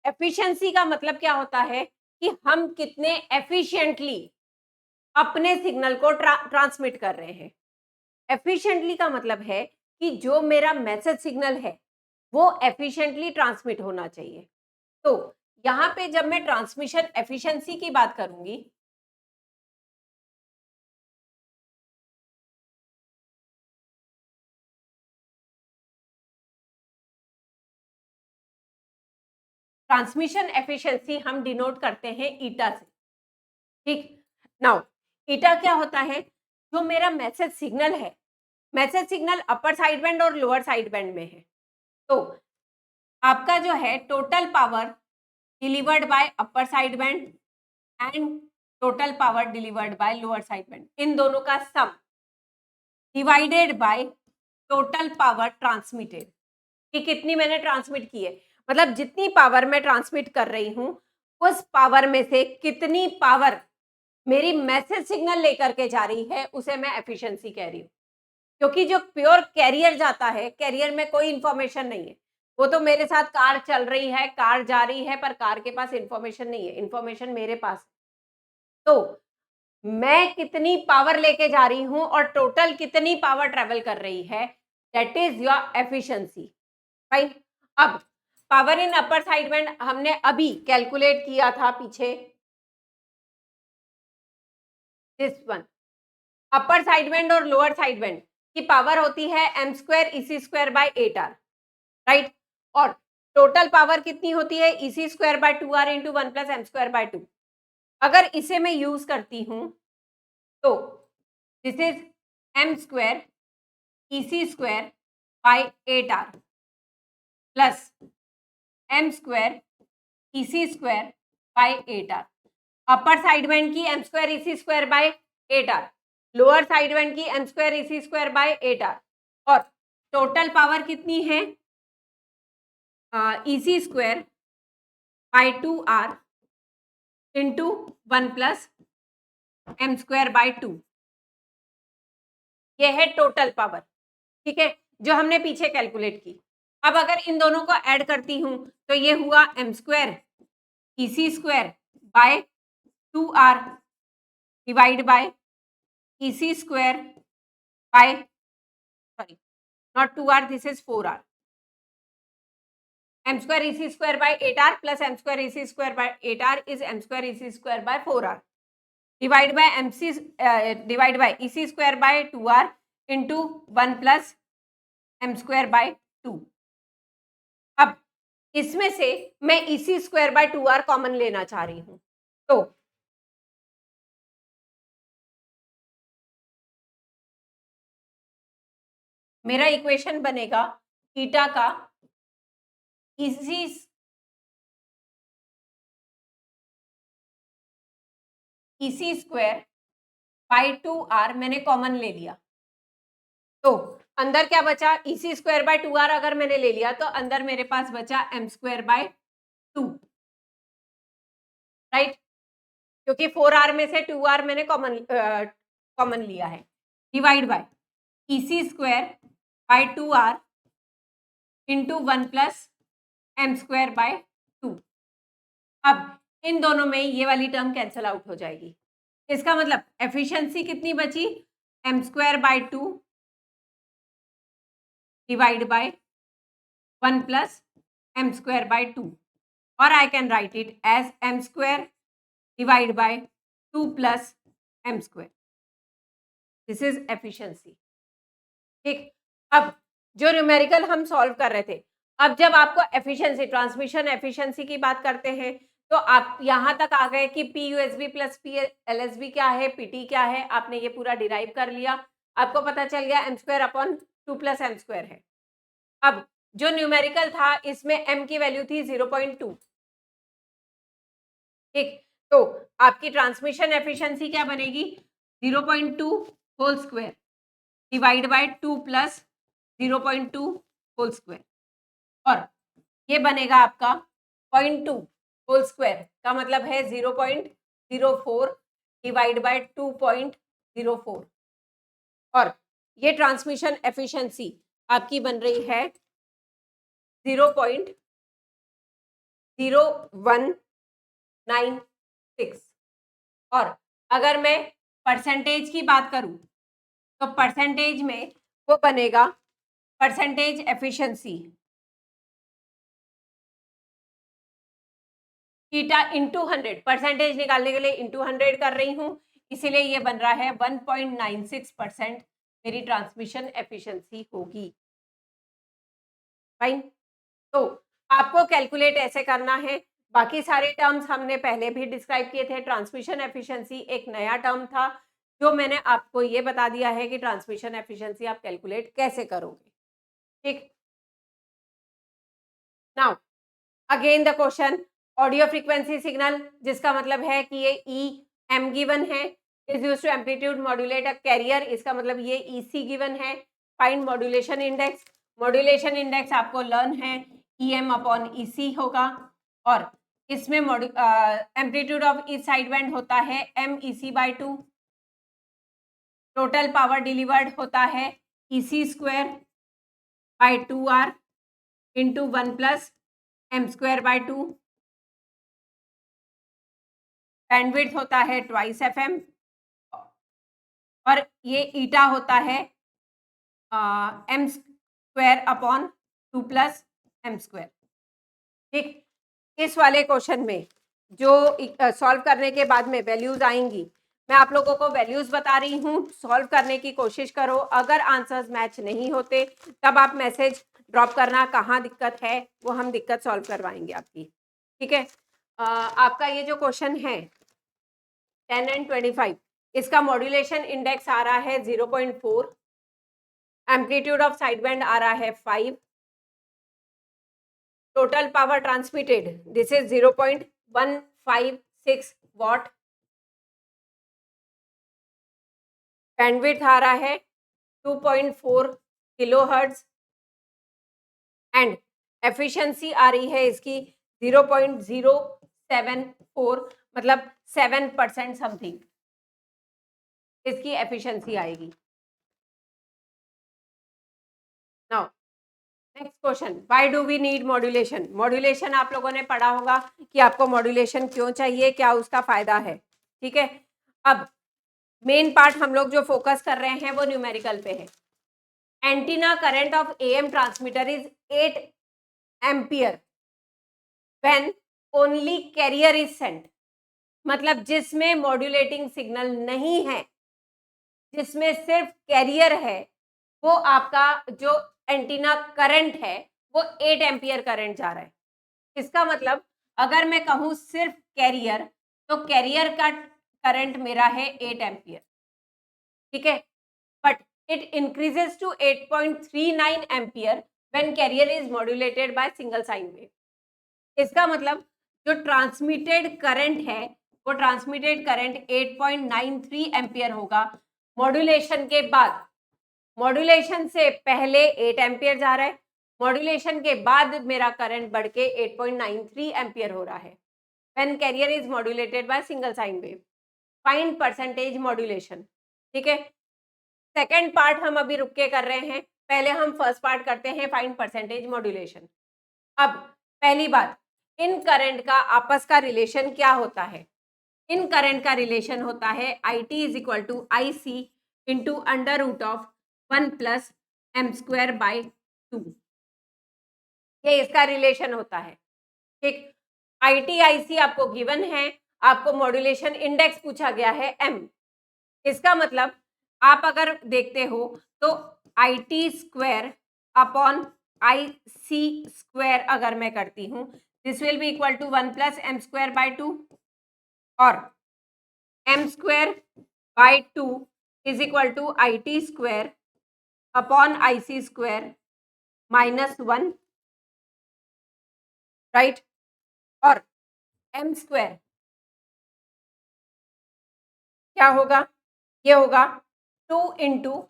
एफिशिएंसी का मतलब क्या होता है कि हम कितने एफिशिएंटली अपने सिग्नल को ट्रांसमिट कर रहे हैं। एफिशिएंटली का मतलब है कि जो मेरा मैसेज सिग्नल है वो एफिशिएंटली ट्रांसमिट होना चाहिए। तो यहाँ पे जब मैं ट्रांसमिशन एफिशिएंसी की बात करूंगी, ट्रांसमिशन एफिशिएंसी हम डिनोट करते हैं ईटा से। ठीक, नाउ ईटा क्या होता है? जो मेरा मैसेज सिग्नल है, message signal upper side band और लोअर साइड बैंड में है, तो आपका जो है total power delivered by upper side band and total power delivered by lower side band, इन दोनों का sum divided by total power transmitted, कि कितनी मैंने ट्रांसमिट की है, मतलब जितनी पावर मैं ट्रांसमिट कर रही हूं उस पावर में से कितनी पावर मेरी मैसेज सिग्नल लेकर के जा रही है, उसे मैं एफिशिएंसी कह रही हूँ। क्योंकि जो प्योर कैरियर जाता है, कैरियर में कोई इंफॉर्मेशन नहीं है, वो तो मेरे साथ कार चल रही है, कार जा रही है, पर कार के पास इंफॉर्मेशन नहीं है, इंफॉर्मेशन मेरे पास। तो मैं कितनी पावर लेके जा रही हूं और टोटल कितनी पावर ट्रेवल कर रही है, that is your efficiency. Right, अब power in upper side band हमने अभी कैलकुलेट किया था पीछे, this one. Upper side band और लोअर साइड बैंड की पावर होती है M²EC²/8R, राइट, और टोटल पावर कितनी होती है EC²/2R इंटू 1+M²/2। अगर इसे मैं यूज करती हूं तो this is M²EC²/8R plus M²EC²/8R। Upper side band की M²EC²/8R, लोअर साइड बैंड की M²EC²/8R, और टोटल पावर कितनी है EC²/2R इंटू 1+M²/2। ये है टोटल पावर, ठीक है, जो हमने पीछे कैलकुलेट की। अब अगर इन दोनों को ऐड करती हूं तो ये हुआ M²EC²/2R divide by EC² sorry not 2R, this is 4R। M²EC²/8R plus M²EC²/8R is M²EC²/4R divide by EC²/2R into 1+M²/2। अब इसमें से मैं EC²/2R कॉमन लेना चाह रही हूं, तो मेरा इक्वेशन बनेगा ईटा का EC²/2R मैंने कॉमन ले लिया, तो अंदर क्या बचा? EC²/2R अगर मैंने ले लिया तो अंदर मेरे पास बचा M²/2, राइट, क्योंकि 4R में से 2R मैंने कॉमन लिया है, divide bye EC²/2R into 1+M²/2। अब इन दोनों में ये वाली टर्म कैंसल आउट हो जाएगी। इसका मतलब एफिशिएंसी कितनी बची, m²/2 divide by 1 plus m²/2, और I can write it as m² divide by 2 plus m²। This is efficiency. ठीक, अब जो न्यूमेरिकल हम सॉल्व कर रहे थे, अब जब आपको एफिशिएंसी, ट्रांसमिशन एफिशिएंसी की बात करते हैं, तो आप यहां तक आ गए कि PUSB प्लस PLSB क्या है, PT क्या है, आपने ये पूरा डिराइव कर लिया, आपको पता चल गया m²/2 प्लस m² है। अब जो न्यूमेरिकल था इसमें m की वैल्यू थी 0.2। ठीक, तो आपकी ट्रांसमिशन एफिशिएंसी क्या बनेगी, 0.2 whole square divide by 2 plus 0.2 whole square, और ये बनेगा आपका 0.2 होल स्क्वायर का मतलब है 0.04 डिवाइड बाय 2.04, और ये ट्रांसमिशन एफिशिएंसी आपकी बन रही है 0.0196। और अगर मैं परसेंटेज की बात करूं तो परसेंटेज में वो बनेगा percentage efficiency theta into 100, percentage निकालने के लिए इंटू 100 कर रही हूं, इसीलिए ये बन रहा है 1.96% मेरी ट्रांसमिशन एफिशिएंसी होगी। फाइन, तो आपको कैलकुलेट ऐसे करना है, बाकी सारे टर्म्स हमने पहले भी डिस्क्राइब किए थे। ट्रांसमिशन एफिशिएंसी एक नया टर्म था जो मैंने आपको ये बता दिया है कि ट्रांसमिशन एफिशिएंसी आप कैलकुलेट कैसे करोगे। ठीक, now again the question, audio frequency signal, जिसका मतलब है कि ये ई एम गिवन है, is used to amplitude modulate a carrier, इसका मतलब ये ई सी गिवन है। Find modulation index, modulation index आपको लर्न है E M upon E C होगा, और इसमें amplitude of each side band होता है M E C by 2, total power delivered होता है E C square by 2R into 1 plus m²/2, bandwidth होता है ट्वाइस FM, और ये ईटा होता है m² अपॉन 2 प्लस m²। ठीक, इस वाले क्वेश्चन में जो सॉल्व करने के बाद में वैल्यूज आएंगी, मैं आप लोगों को वैल्यूज बता रही हूँ, सॉल्व करने की कोशिश करो। अगर आंसर्स मैच नहीं होते तब आप मैसेज ड्रॉप करना कहाँ दिक्कत है, वो हम दिक्कत सॉल्व करवाएंगे आपकी। ठीक है, आपका ये जो क्वेश्चन है 10 and 25, इसका मॉड्यूलेशन इंडेक्स आ रहा है 0.4, एम्पलीट्यूड ऑफ साइड बैंड आ रहा है 5, total power transmitted this is 0.156 watt, bandwidth आ रहा है 2.4 किलोहर्ट्ज, एंड एफिशिएंसी आ रही है इसकी 0.074, मतलब 7% समथिंग इसकी एफिशिएंसी आएगी। Now next question, why do we need modulation. Modulation आप लोगों ने पढ़ा होगा कि आपको मॉड्यूलेशन क्यों चाहिए, क्या उसका फायदा है। ठीक है, अब मेन पार्ट हम लोग जो फोकस कर रहे हैं वो न्यूमेरिकल पे है। Antenna current of AM transmitter is 8 ampere when only carrier is sent, मतलब जिसमें मॉड्यूलेटिंग सिग्नल नहीं है, जिसमें सिर्फ कैरियर है, वो आपका जो एंटीना करंट है वो 8 एम्पियर करंट जा रहा है। इसका मतलब अगर मैं कहूं सिर्फ कैरियर, तो कैरियर का करंट मेरा है 8 एम्पियर। ठीक है, but it increases to 8.39 ampere when carrier is modulated by single sine wave. इसका मतलब जो ट्रांसमिटेड करंट है वो ट्रांसमिटेड करंट 8.93 एम्पियर होगा मॉड्यूलेशन के बाद। मॉड्यूलेशन से पहले 8 एम्पियर जा रहा है, मॉड्यूलेशन के बाद मेरा करंट बढ़ के 8.93 एम्पियर हो रहा है when carrier is modulated by single sine wave. Find percentage modulation. ठीक है, सेकेंड पार्ट हम अभी रुक के कर रहे हैं, पहले हम फर्स्ट पार्ट करते हैं, फाइंड परसेंटेज मॉड्यूलेशन। अब पहली बात, इन करंट का आपस का रिलेशन क्या होता है? इन करंट का रिलेशन होता है IT is equal to IC into under root of 1+m²/2। ये इसका रिलेशन होता है। ठीक, ITIC आपको गिवन है, आपको मॉड्यूलेशन इंडेक्स पूछा गया है M। इसका मतलब आप अगर देखते हो तो IT² अपॉन IC² अगर मैं करती हूँ, this will be equal to 1+m²/2 और m²/2 is equal to IT² upon IC² -1, right. और m² क्या होगा? ये होगा 2 इंटू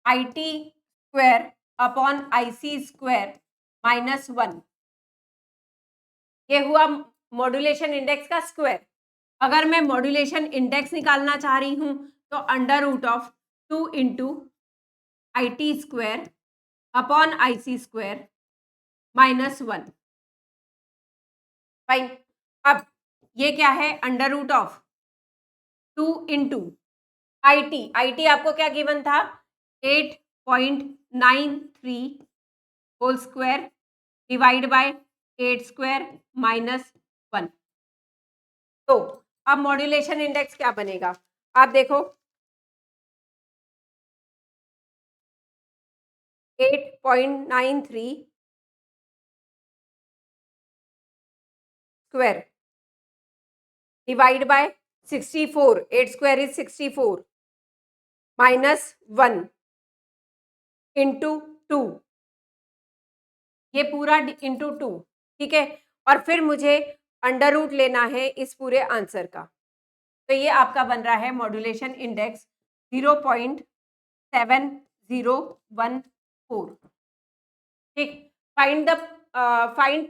IT² अपॉन IC² -1। ये हुआ मॉड्यूलेशन इंडेक्स का स्क्वायर। अगर मैं मॉड्यूलेशन इंडेक्स निकालना चाह रही हूं तो under root of 2 into IT² upon IC² -1। Fine. अब ये क्या है? Under root of 2 into IT आपको क्या गिवन था? 8.93 होल स्क्वायर डिवाइड बाय 8² -1। तो अब मॉड्यूलेशन इंडेक्स क्या बनेगा? आप देखो 8.93 square divide bye 64, 8² is 64 -1 into 2, ये पूरा इंटू 2, ठीक है। और फिर मुझे अंडर रूट लेना है इस पूरे आंसर का। तो ये आपका बन रहा है मॉड्यूलेशन इंडेक्स 0.7014। ठीक, फाइंड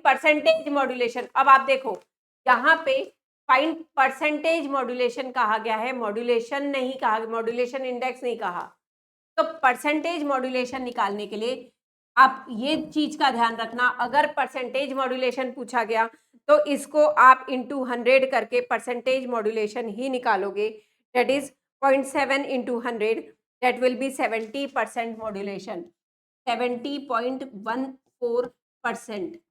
परसेंटेज मॉड्यूलेशन। अब आप देखो यहाँ पे फाइंड परसेंटेज मॉड्यूलेशन कहा गया है, मॉड्यूलेशन नहीं कहा, मॉड्यूलेशन इंडेक्स नहीं कहा। तो परसेंटेज मॉड्यूलेशन निकालने के लिए आप ये चीज का ध्यान रखना, अगर परसेंटेज मॉड्यूलेशन पूछा गया तो इसको आप इंटू 100 करके परसेंटेज मॉड्यूलेशन ही निकालोगे। That is 0.7 into 100, that will be 70% modulation, 70.14%।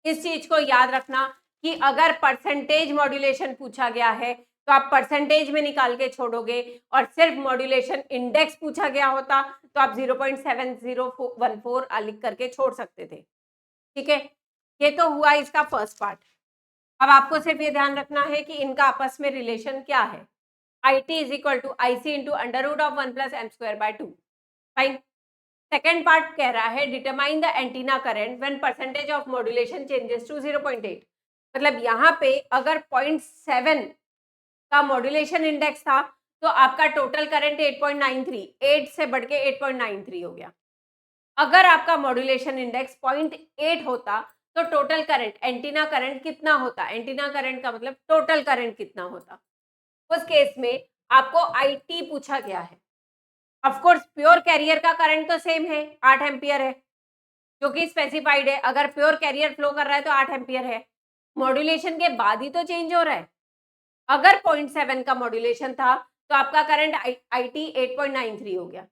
इस चीज को याद रखना कि अगर परसेंटेज मॉड्यूलेशन पूछा गया है तो आप परसेंटेज में निकाल के छोड़ोगे, और सिर्फ मॉड्यूलेशन इंडेक्स पूछा गया होता तो आप 0.7014 लिख करके छोड़ सकते थे। ठीक है, ये तो हुआ इसका फर्स्ट पार्ट। अब आपको सिर्फ ये ध्यान रखना है कि इनका आपस में रिलेशन क्या है। IT is equal to IC into under root of 1+m²/2। Fine. Second part कह रहा है determine the antenna current when percentage of modulation changes to 0.8। मतलब यहाँ पे अगर 0.7 का मॉड्यूलेशन इंडेक्स था तो आपका टोटल करंट 8.93, 8 से बढ़ के 8.93 हो गया। अगर आपका मॉड्यूलेशन इंडेक्स 0.8 होता तो टोटल करंट, एंटीना करंट कितना होता? एंटीना करंट का मतलब टोटल करंट कितना होता? उस केस में आपको IT पूछा गया है। ऑफ कोर्स प्योर कैरियर का करंट तो सेम है, 8 एम्पियर है, जो कि स्पेसिफाइड है। अगर प्योर कैरियर फ्लो कर रहा है तो 8 एम्पियर है। मॉड्यूलेशन के बाद ही तो चेंज हो रहा है। अगर 0.7 का मॉड्यूलेशन था तो आपका करंट IT 8.93 हो गया।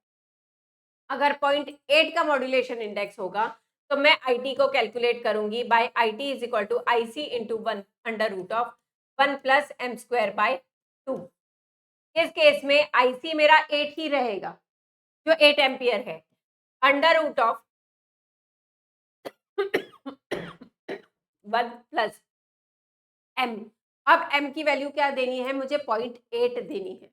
अगर 0.8 का मॉड्यूलेशन इंडेक्स होगा तो मैं IT को कैलकुलेट करूंगी by IT is equal to IC into 1 under root of 1+m²/2। इस केस में IC मेरा 8 ही रहेगा, जो 8 एम्पियर है, अंडर रूट ऑफ 1+m। अब m की वैल्यू क्या देनी है? मुझे 0.8 देनी है,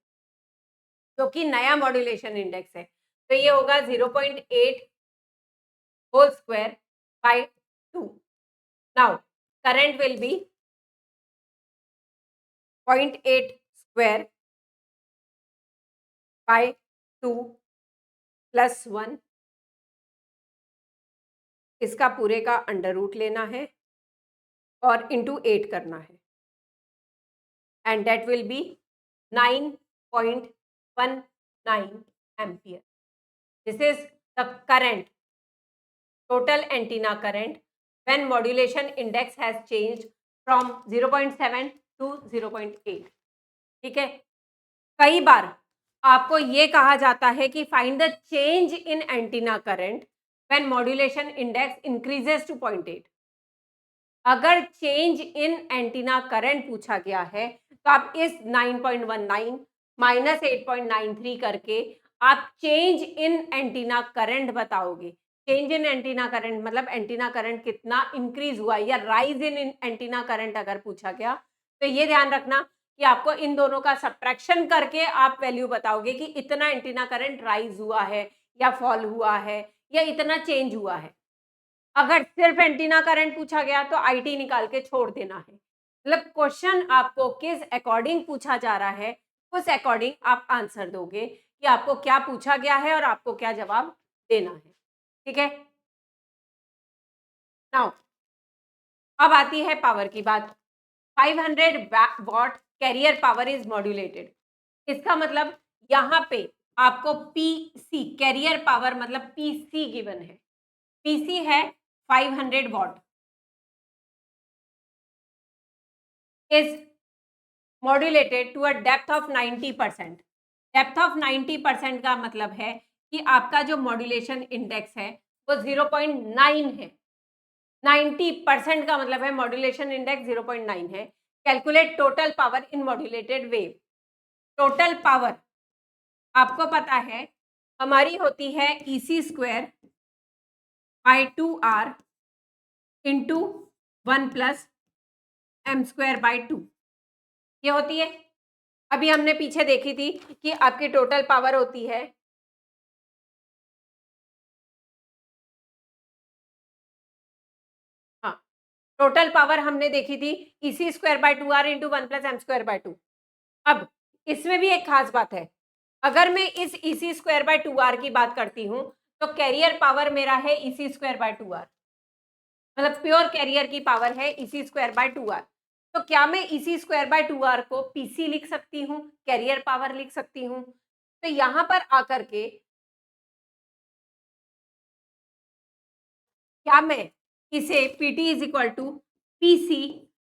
जो कि नया मॉड्यूलेशन इंडेक्स है। तो ये होगा 0.8 whole square by 2। Now current will be 0.8 square by 2 plus 1, इसका पूरे का अंडर रूट लेना है और इंटू 8 करना है, and that will be 9.19 ampere. This is the current total antenna current when modulation index has changed from 0.7 to 0.8. ठीक है, कई बार आपको ये कहा जाता है कि find the change in antenna current when modulation index increases to 0.8. अगर चेंज इन एंटीना करंट पूछा गया है तो आप इस 9.19 माइनस 8.93 करके आप चेंज इन एंटीना करंट बताओगे. चेंज इन एंटीना करंट मतलब एंटीना करंट कितना इंक्रीज हुआ या राइज इन एंटीना करंट अगर पूछा गया तो ये ध्यान रखना कि आपको इन दोनों का सब्ट्रैक्शन करके आप वैल्यू बताओगे कि इतना एंटीना करंट राइज हुआ है या फॉल हुआ है या इतना चेंज हुआ है. अगर सिर्फ एंटीना करंट पूछा गया तो आईटी निकाल के छोड़ देना है. मतलब क्वेश्चन आपको किस अकॉर्डिंग पूछा जा रहा है उस अकॉर्डिंग आप आंसर दोगे कि आपको क्या पूछा गया है और आपको क्या जवाब देना है. ठीक है, नाउ अब आती है पावर की बात. 500 watt carrier power is modulated. इसका मतलब यहाँ पे आपको पीसी कैरियर पावर मतलब पीसी गिवन है. पीसी है 500 watt is modulated to a depth of 90%. Depth of 90% का मतलब है कि आपका जो मॉड्यूलेशन इंडेक्स है वो 0.9 है. 90% का मतलब है मॉड्यूलेशन इंडेक्स 0.9 है. Calculate total power in modulated wave. Total power आपको पता है हमारी होती है EC square by 2R into 1 plus M square by 2. ये होती है. अभी हमने पीछे देखी थी कि आपकी टोटल पावर होती है टोटल पावर हमने देखी थी EC square by 2R into 1 plus M square by 2. अब इसमें भी एक खास बात है. अगर मैं इस EC स्क्वायर बाय 2R की बात करती हूँ तो कैरियर पावर मेरा है EC स्क्वायर बाय 2R. मतलब प्योर कैरियर की पावर है EC स्क्वायर बाय 2R. तो क्या मैं EC स्क्वायर बाय 2R को PC लिख सकती हूँ, कैरियर पावर लिख सकती हूँ? तो यहाँ पर आकर के क्या मैं इसे PT is equal to PC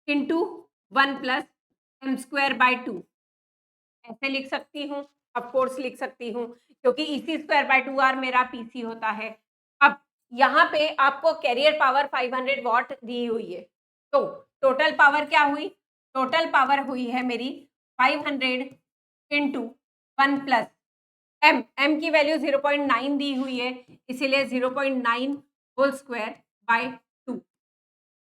into 1 plus M square by 2 ऐसे लिख सकती हूँ? ऑफ कोर्स लिख सकती हूँ क्योंकि EC स्क्वायर बाय 2R मेरा PC होता है. अब यहाँ पे आपको कैरियर पावर 500 वॉट दी हुई है तो टोटल पावर क्या हुई? टोटल पावर हुई है मेरी 500 इंटू 1 प्लस M की वैल्यू 0.9 दी हुई है इसीलिए 0.9 होल स्क्वायर बाय 2.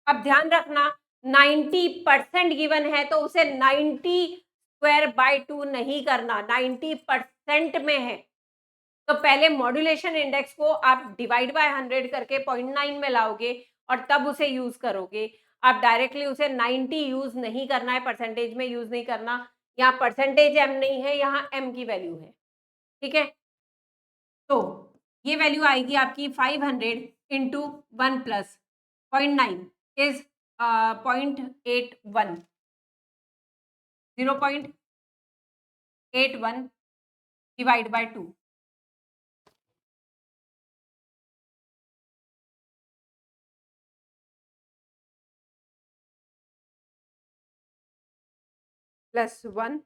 अब ध्यान रखना 90% गिवन है तो उसे 90 स्क्वायर बाय 2 नहीं करना. 90% में है तो पहले मॉड्यूलेशन इंडेक्स को आप डिवाइड बाय 100 करके 0.9 में लाओगे और तब उसे यूज करोगे. आप डायरेक्टली उसे 90 यूज नहीं करना है, परसेंटेज में यूज नहीं करना. यहाँ परसेंटेज M नहीं है, यहाँ M की वैल्यू है. ठीक है, तो ये वैल्यू आएगी आपकी 500 into 1 plus 0.9 is 0.81 0.81 divide by 2 plus 1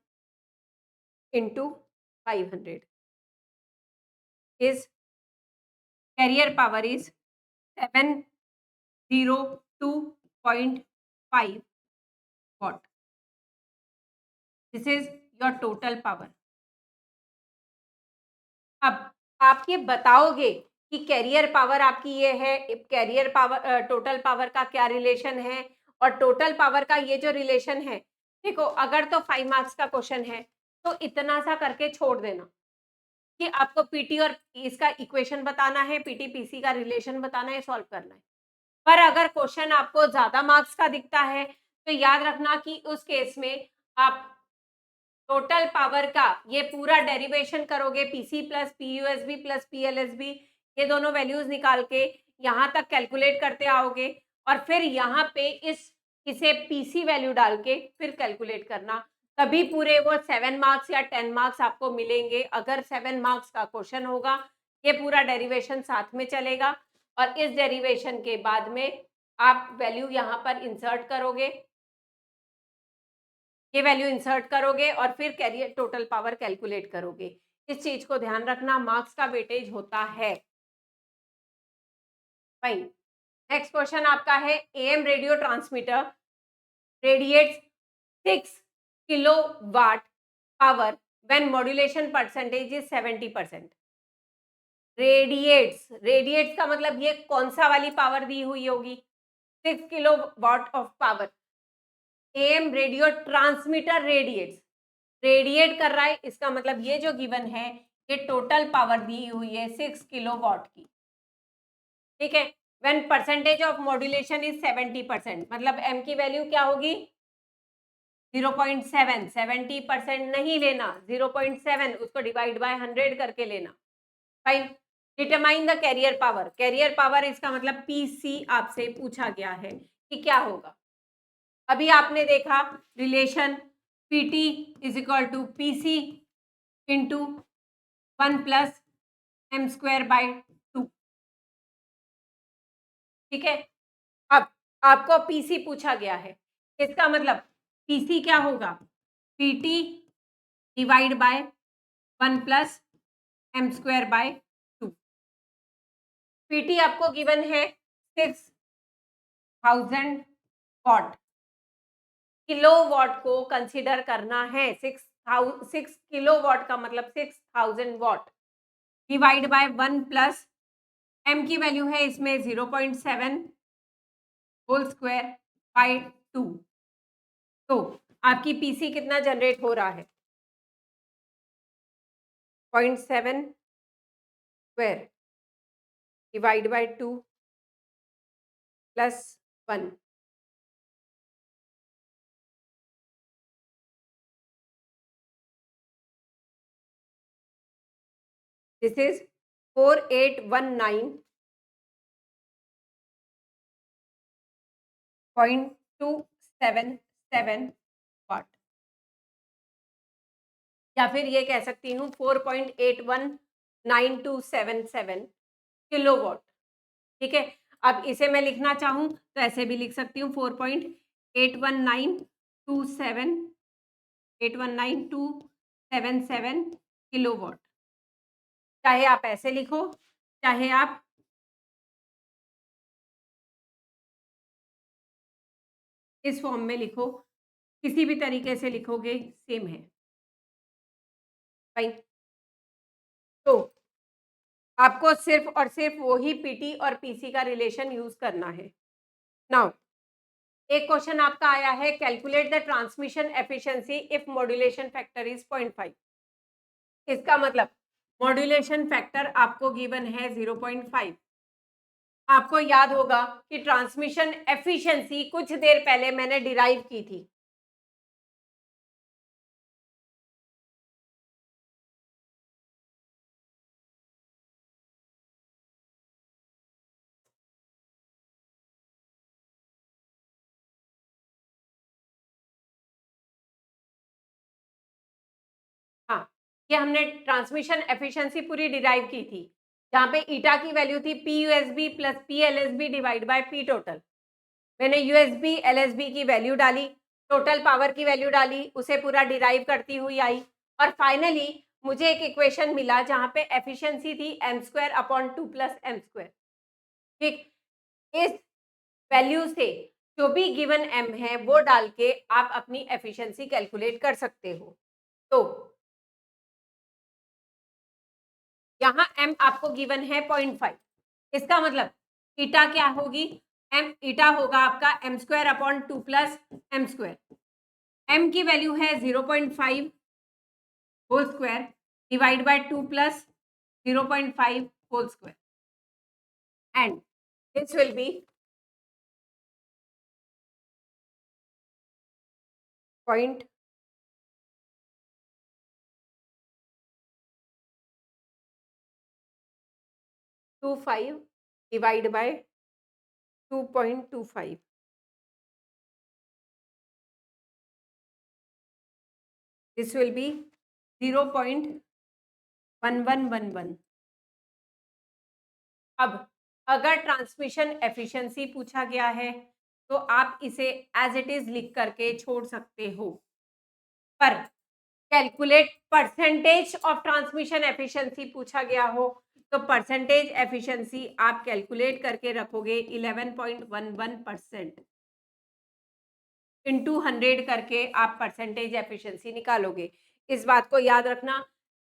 into 500 is carrier power is 702.5 watt. This is your total power. अब आप ये बताओगे कि कैरियर पावर आपकी ये है, कैरियर पावर टोटल पावर का क्या रिलेशन है और टोटल पावर का ये जो रिलेशन है. देखो अगर तो 5 मार्क्स का क्वेश्चन है तो इतना सा करके छोड़ देना कि आपको पीटी और इसका इक्वेशन बताना है, पीटी पीसी का रिलेशन बताना है, सॉल्व करना है. पर अगर क्वेश्चन आपको ज्यादा मार्क्स का दिखता है तो याद रखना कि उस केस में आप टोटल पावर का ये पूरा डेरिवेशन करोगे. पीसी प्लस पीयूएसबी प्लस पीएलएसबी ये दोनों वैल्यूज निकाल के यहाँ तक कैलकुलेट करते आओगे और फिर यहाँ पे इसे पीसी वैल्यू डाल के फिर कैलकुलेट करना. तभी पूरे वो 7 मार्क्स या 10 मार्क्स आपको मिलेंगे. अगर 7 मार्क्स का क्वेश्चन होगा ये पूरा डेरिवेशन साथ में चलेगा और इस डेरिवेशन के बाद में आप वैल्यू यहाँ पर इंसर्ट करोगे, ये वैल्यू इंसर्ट करोगे और फिर कैरियर टोटल पावर कैलकुलेट करोगे। इस चीज को ध्यान रखना, मार्क्स का वेटेज होता है। फाइन। नेक्स्ट क्वेश्चन आपका है, am radio transmitter radiates 6 kilowatt power when modulation percentage is 70%। Radiates का मतलब ये कौन सा वाली पावर दी हुई होगी? 6 kilowatt of power. Am radio transmitter radiate कर रहा है, इसका मतलब ये जो गिवन है ये टोटल पावर दी हुई है 6 किलोवाट की। ठीक है, when percentage of modulation is 70%, मतलब एम की वैल्यू क्या होगी? 0.7। 70% नहीं लेना, 0.7 उसको डिवाइड बाय 100 करके लेना। Fine. Determine the carrier power इसका मतलब पीसी आपसे पूछा गया है कि क्या होगा। अभी आपने देखा relation PT is equal to PC into 1 plus M square by 2। ठीक है, अब आपको पीसी पूछा गया है, इसका मतलब पीसी क्या होगा? PT divide by 1 plus M square by 2। PT आपको गिवन है 6000 वॉट। किलोवाट को कंसीडर करना है। 6 किलोवाट का मतलब 6000 watt divide by 1 plus M की वैल्यू है इसमें 0.7 होल स्क्वायर बाय 2। तो आपकी पीसी कितना जनरेट हो रहा है? 0.7 square divide by 2 plus 1। This is 4819.277 वाट, या फिर ये कह सकती हूँ 4.819277 किलोवाट। ठीक है, अब इसे मैं लिखना चाहूँ तो ऐसे भी लिख सकती हूँ 4.819277 किलोवाट। चाहे आप ऐसे लिखो, चाहे आप इस फॉर्म में लिखो, किसी भी तरीके से लिखोगे सेम है। फाइन। तो आपको सिर्फ और सिर्फ वही पीटी और पीसी का रिलेशन यूज करना है। नाउ एक क्वेश्चन आपका आया है, calculate the transmission efficiency if modulation factor is 0.5। इसका मतलब मॉड्यूलेशन फैक्टर आपको गिवन है 0.5। आपको याद होगा कि ट्रांसमिशन एफिशिएंसी कुछ देर पहले मैंने डिराइव की थी। हाँ, ये हमने ट्रांसमिशन एफिशिएंसी पूरी डिराइव की थी, जहाँ पे ईटा की वैल्यू थी P USB plus P LSB divide by P total. मैंने यूएसबी एलएसबी की वैल्यू डाली, टोटल पावर की वैल्यू डाली, उसे पूरा डिराइव करती हुई आई और फाइनली मुझे एक इक्वेशन मिला जहाँ पे एफिशिएंसी थी M square upon 2 plus M square. ठीक, इस वैल्यू से जो भी गिवन एम है वो डाल के आप अपनी एफिशिएंसी कैलकुलेट कर सकते हो। तो यहाँ m आपको गिवन है 0.5। इसका मतलब ईटा क्या होगी? m ईटा होगा आपका M square upon 2 plus M square. m की वैल्यू है 0.5 whole square divide by 2 plus 0.5 whole square and this will be 0.25 divide by 2.25। This will be 0.1111। अब अगर ट्रांसमिशन एफिशिएंसी पूछा गया है तो आप इसे एज इट इज लिख करके छोड़ सकते हो, पर calculate percentage of transmission efficiency पूछा गया हो तो परसेंटेज एफिशिएंसी आप कैलकुलेट करके रखोगे 11.11% इंटू 100 करके आप परसेंटेज एफिशिएंसी निकालोगे। इस बात को याद रखना,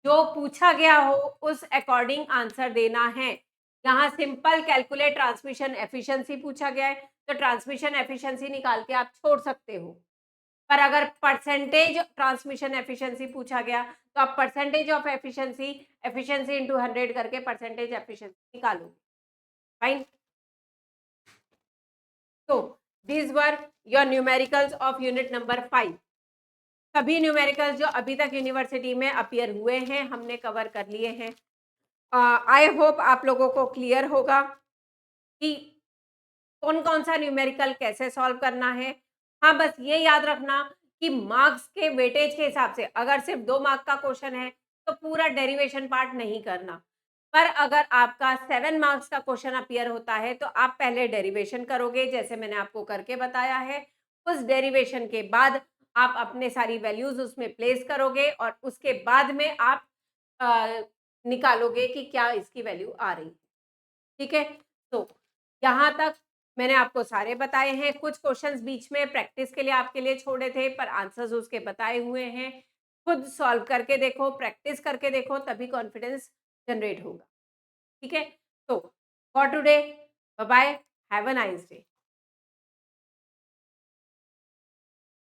जो पूछा गया हो उस अकॉर्डिंग आंसर देना है। यहाँ सिंपल कैलकुलेट ट्रांसमिशन एफिशिएंसी पूछा गया है तो ट्रांसमिशन एफिशिएंसी निकाल के आप छोड़ सकते हो, पर अगर परसेंटेज ट्रांसमिशन एफिशिएंसी पूछा गया तो आप percentage of efficiency efficiency into 100 करके परसेंटेज एफिशिएंसी निकालोगे। फाइन। तो these were your numericals of unit number 5। सभी न्यूमेरिकल्स जो अभी तक यूनिवर्सिटी में अपीयर हुए हैं हमने कवर कर लिए हैं। आई होप आप लोगों को क्लियर होगा कि कौन कौन सा न्यूमेरिकल कैसे सॉल्व करना है। हाँ, बस ये याद रखना कि मार्क्स के वेटेज के हिसाब से अगर सिर्फ 2 मार्क का क्वेश्चन है तो पूरा डेरिवेशन पार्ट नहीं करना, पर अगर आपका 7 मार्क्स का क्वेश्चन अपीयर होता है तो आप पहले डेरिवेशन करोगे जैसे मैंने आपको करके बताया है। उस डेरिवेशन के बाद आप अपने सारी वैल्यूज उसमें प्लेस करोगे और उसके बाद में आप अ, निकालोगे कि क्या इसकी वैल्यू आ रही है। ठीक है, तो यहाँ तक मैंने आपको सारे बताए हैं। कुछ क्वेश्चंस बीच में प्रैक्टिस के लिए आपके लिए छोड़े थे, पर आंसर्स उसके बताए हुए हैं। खुद सॉल्व करके देखो, प्रैक्टिस करके देखो, तभी कॉन्फिडेंस जनरेट होगा। ठीक है, तो for today bye bye, have a nice day.